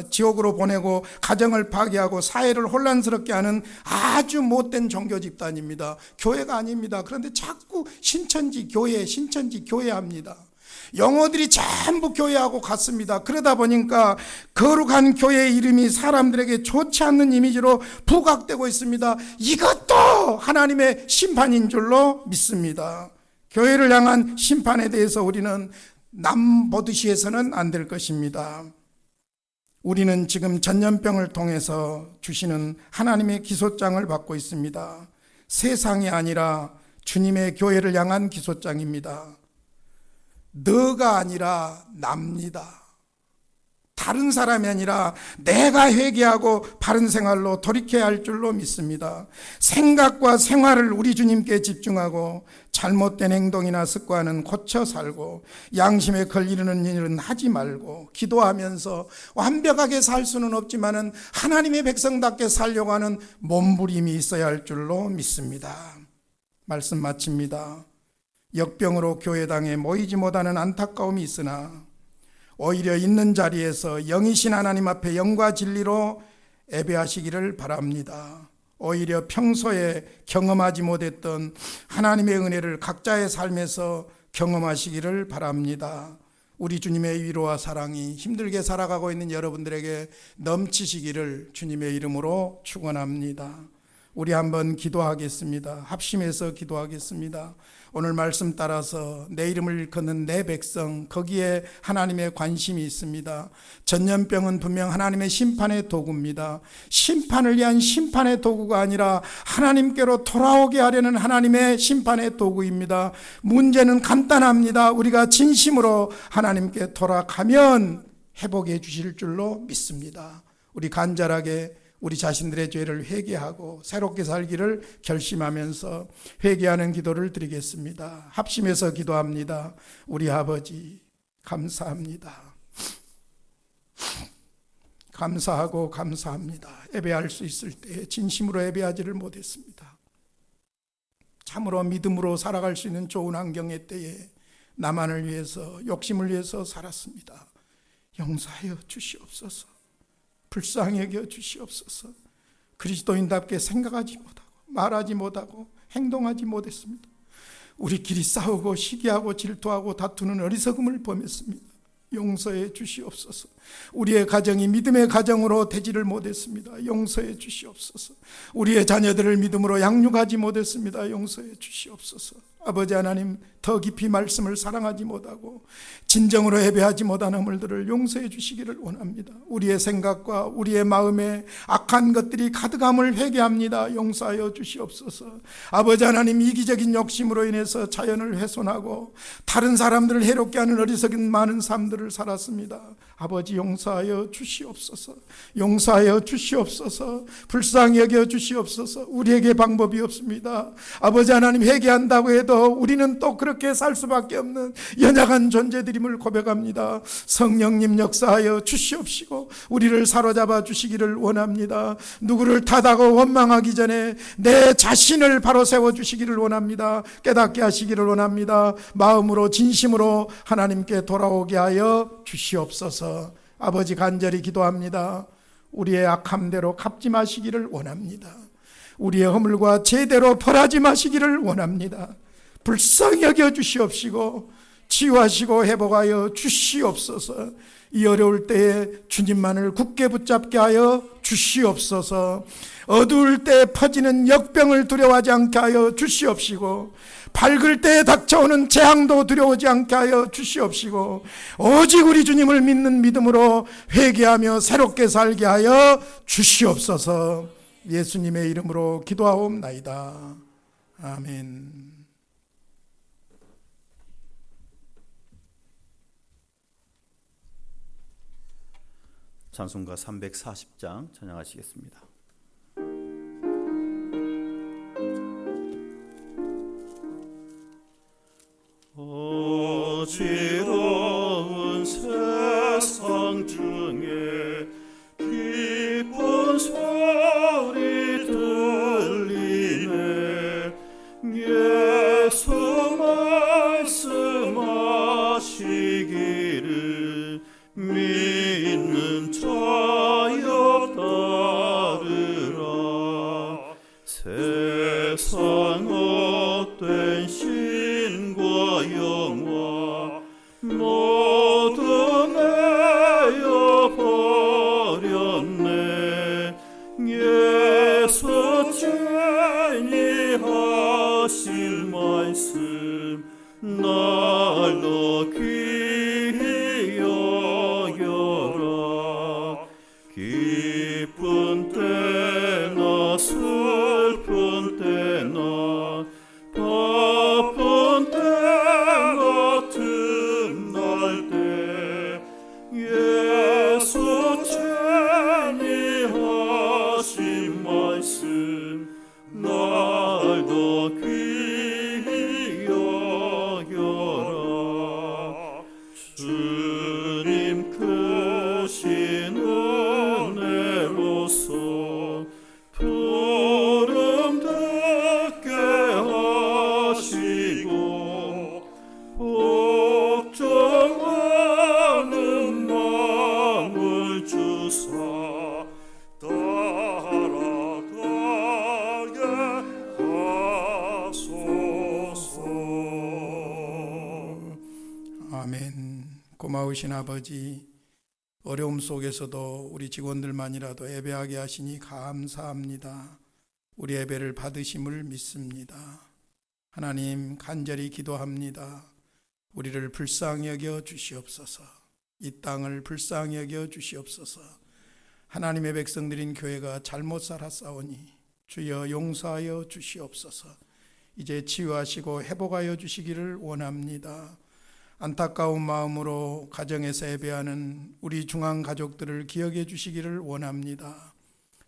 지옥으로 보내고 가정을 파괴하고 사회를 혼란스럽게 하는 아주 못된 종교 집단입니다. 교회가 아닙니다. 그런데 자꾸 신천지 교회 합니다. 영어들이 전부 교회하고 같습니다. 그러다 보니까 거룩한 교회의 이름이 사람들에게 좋지 않는 이미지로 부각되고 있습니다. 이것도 하나님의 심판인 줄로 믿습니다. 교회를 향한 심판에 대해서 우리는 남보듯이 해서는 안 될 것입니다. 우리는 지금 전염병을 통해서 주시는 하나님의 기소장을 받고 있습니다. 세상이 아니라 주님의 교회를 향한 기소장입니다. 너가 아니라 납니다. 다른 사람이 아니라 내가 회개하고 바른 생활로 돌이켜야 할 줄로 믿습니다. 생각과 생활을 우리 주님께 집중하고 잘못된 행동이나 습관은 고쳐 살고 양심에 걸리는 일은 하지 말고 기도하면서 완벽하게 살 수는 없지만은 하나님의 백성답게 살려고 하는 몸부림이 있어야 할 줄로 믿습니다. 말씀 마칩니다. 역병으로 교회당에 모이지 못하는 안타까움이 있으나 오히려 있는 자리에서 영이신 하나님 앞에 영과 진리로 예배하시기를 바랍니다. 오히려 평소에 경험하지 못했던 하나님의 은혜를 각자의 삶에서 경험하시기를 바랍니다. 우리 주님의 위로와 사랑이 힘들게 살아가고 있는 여러분들에게 넘치시기를 주님의 이름으로 축원합니다. 우리 한번 기도하겠습니다. 합심해서 기도하겠습니다. 오늘 말씀 따라서 내 이름을 일컫는 내 백성, 거기에 하나님의 관심이 있습니다. 전염병은 분명 하나님의 심판의 도구입니다. 심판을 위한 심판의 도구가 아니라 하나님께로 돌아오게 하려는 하나님의 심판의 도구입니다. 문제는 간단합니다. 우리가 진심으로 하나님께 돌아가면 회복해 주실 줄로 믿습니다. 우리 간절하게 우리 자신들의 죄를 회개하고 새롭게 살기를 결심하면서 회개하는 기도를 드리겠습니다. 합심해서 기도합니다. 우리 아버지 감사합니다. 감사하고 감사합니다. 예배할 수 있을 때 진심으로 예배하지를 못했습니다. 참으로 믿음으로 살아갈 수 있는 좋은 환경의 때에 나만을 위해서 욕심을 위해서 살았습니다. 용서하여 주시옵소서. 불쌍히 여겨 주시옵소서. 그리스도인답게 생각하지 못하고 말하지 못하고 행동하지 못했습니다. 우리끼리 싸우고 시기하고 질투하고 다투는 어리석음을 범했습니다. 용서해 주시옵소서. 우리의 가정이 믿음의 가정으로 되지를 못했습니다. 용서해 주시옵소서. 우리의 자녀들을 믿음으로 양육하지 못했습니다. 용서해 주시옵소서. 아버지 하나님, 더 깊이 말씀을 사랑하지 못하고 진정으로 예배하지 못한 허물들을 용서해 주시기를 원합니다. 우리의 생각과 우리의 마음에 악한 것들이 가득함을 회개합니다. 용서하여 주시옵소서. 아버지 하나님, 이기적인 욕심으로 인해서 자연을 훼손하고 다른 사람들을 해롭게 하는 어리석은 많은 삶들을 살았습니다. 아버지, 용서하여 주시옵소서. 용서하여 주시옵소서. 불쌍히 여겨 주시옵소서. 우리에게 방법이 없습니다. 아버지 하나님, 회개한다고 해도 우리는 또 그렇게 살 수밖에 없는 연약한 존재들임을 고백합니다. 성령님 역사하여 주시옵시고 우리를 사로잡아 주시기를 원합니다. 누구를 탓하고 원망하기 전에 내 자신을 바로 세워 주시기를 원합니다. 깨닫게 하시기를 원합니다. 마음으로 진심으로 하나님께 돌아오게 하여 주시옵소서. 아버지, 간절히 기도합니다. 우리의 악함대로 갚지 마시기를 원합니다. 우리의 허물과 제대로 벌하지 마시기를 원합니다. 불쌍히 여겨 주시옵시고 치유하시고 회복하여 주시옵소서. 이 어려울 때에 주님만을 굳게 붙잡게 하여 주시옵소서. 어두울 때 퍼지는 역병을 두려워하지 않게 하여 주시옵시고 밝을 때에 닥쳐오는 재앙도 두려워하지 않게 하여 주시옵시고 오직 우리 주님을 믿는 믿음으로 회개하며 새롭게 살게 하여 주시옵소서. 예수님의 이름으로 기도하옵나이다. 아멘. 찬송가 340장 찬양하시겠습니다. 어지러운 세상 중에 기쁜 소리 들리네. 예수 말씀하시기를 믿는 자여 따르라. 세상 헛된 신과 영화 모두 내어 버렸네. 예수 주님 하실 말씀 날로 귀히 여겨라. 기쁜 때나 슬픈 때나 바쁜 때 같은 날 때 예수 주님 하신 말씀 날도 귀히 여겨라. 주님 크신 은혜로서 부름 듣게 하시고 복종하는 마음을 주사 따라가게 하소서. 아멘. 고마우신 아버지, 어려움 속에서도 우리 직원들만이라도 예배하게 하시니 감사합니다. 우리 예배를 받으심을 믿습니다. 하나님, 간절히 기도합니다. 우리를 불쌍히 여겨 주시옵소서. 이 땅을 불쌍히 여겨 주시옵소서. 하나님의 백성들인 교회가 잘못 살았사오니 주여 용서하여 주시옵소서. 이제 치유하시고 회복하여 주시기를 원합니다. 안타까운 마음으로 가정에서 예배하는 우리 중앙 가족들을 기억해 주시기를 원합니다.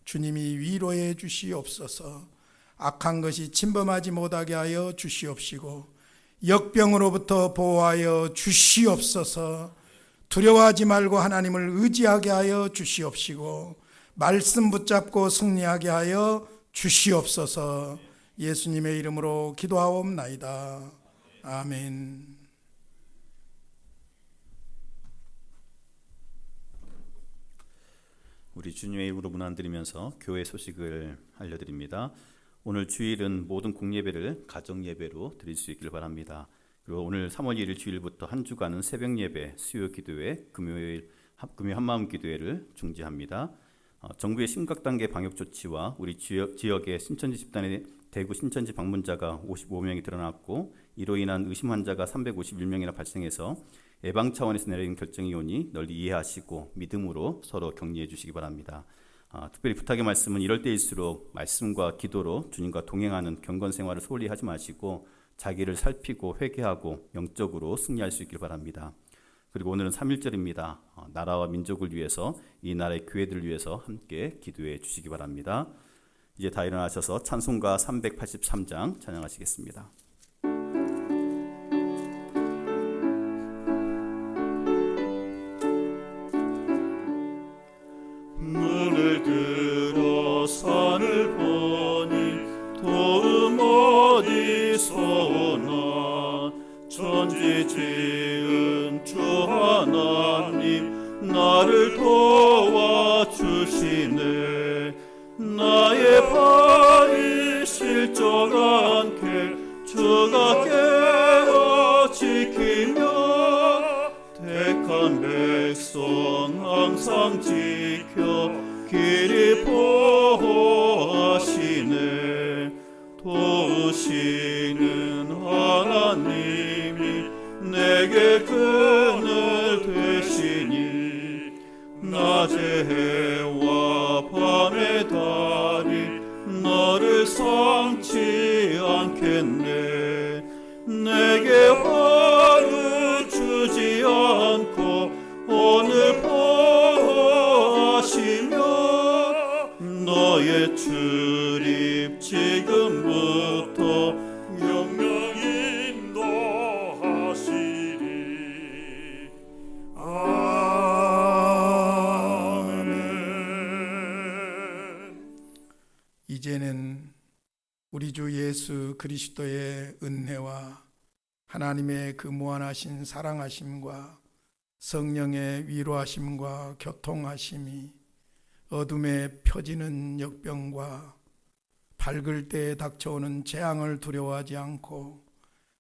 주님이 위로해 주시옵소서. 악한 것이 침범하지 못하게 하여 주시옵시고 역병으로부터 보호하여 주시옵소서. 두려워하지 말고 하나님을 의지하게 하여 주시옵시고 말씀 붙잡고 승리하게 하여 주시옵소서. 예수님의 이름으로 기도하옵나이다. 아멘. 우리 주님의 이름으로 문안드리면서 교회 소식을 알려드립니다. 오늘 주일은 모든 공예배를 가정예배로 드릴 수 있기를 바랍니다. 그리고 오늘 3월 1일 주일부터 한 주간은 새벽예배, 수요 기도회, 금요 한마음 기도회를 중지합니다. 정부의 심각단계 방역 조치와 우리 지역의 신천지 집단의 대구 신천지 방문자가 55명이 드러났고 이로 인한 의심 환자가 351명이나 발생해서 예방 차원에서 내린 결정이 오니 널리 이해하시고 믿음으로 서로 격려해 주시기 바랍니다. 특별히 부탁의 말씀은 이럴 때일수록 말씀과 기도로 주님과 동행하는 경건 생활을 소홀히 하지 마시고 자기를 살피고 회개하고 영적으로 승리할 수 있길 바랍니다. 그리고 오늘은 3.1절입니다. 나라와 민족을 위해서 이 나라의 교회들을 위해서 함께 기도해 주시기 바랍니다. 이제 다 일어나셔서 찬송가 383장 찬양하시겠습니다. 눈을 들어 산을 보니 도움 어디서 오나 천지 지은 주 하나님 나를 도와주시네 나의 발이 실족 않게 주가 깨어 지키며 택한 백성 항상 지켜 길이 보호하시네 도우시는 하나님이 내게 그늘 되시니 낮의 해와 밤의 달이 너를 삼지 않겠네 내게 화를 주지 않고 오늘 보호하시며 너의 출입 지금부터 영영 인도하시리 아멘. 이제는 우리 주 예수 그리스도의 은혜와 하나님의 그 무한하신 사랑하심과 성령의 위로하심과 교통하심이 어둠에 펴지는 역병과 밝을 때 닥쳐오는 재앙을 두려워하지 않고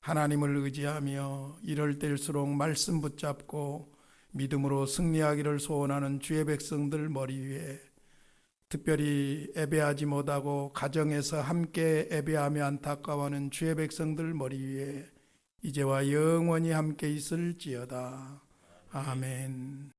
하나님을 의지하며 이럴 때일수록 말씀 붙잡고 믿음으로 승리하기를 소원하는 주의 백성들 머리 위에 특별히 예배하지 못하고 가정에서 함께 예배하며 안타까워하는 주의 백성들 머리 위에 이제와 영원히 함께 있을지어다. 아멘.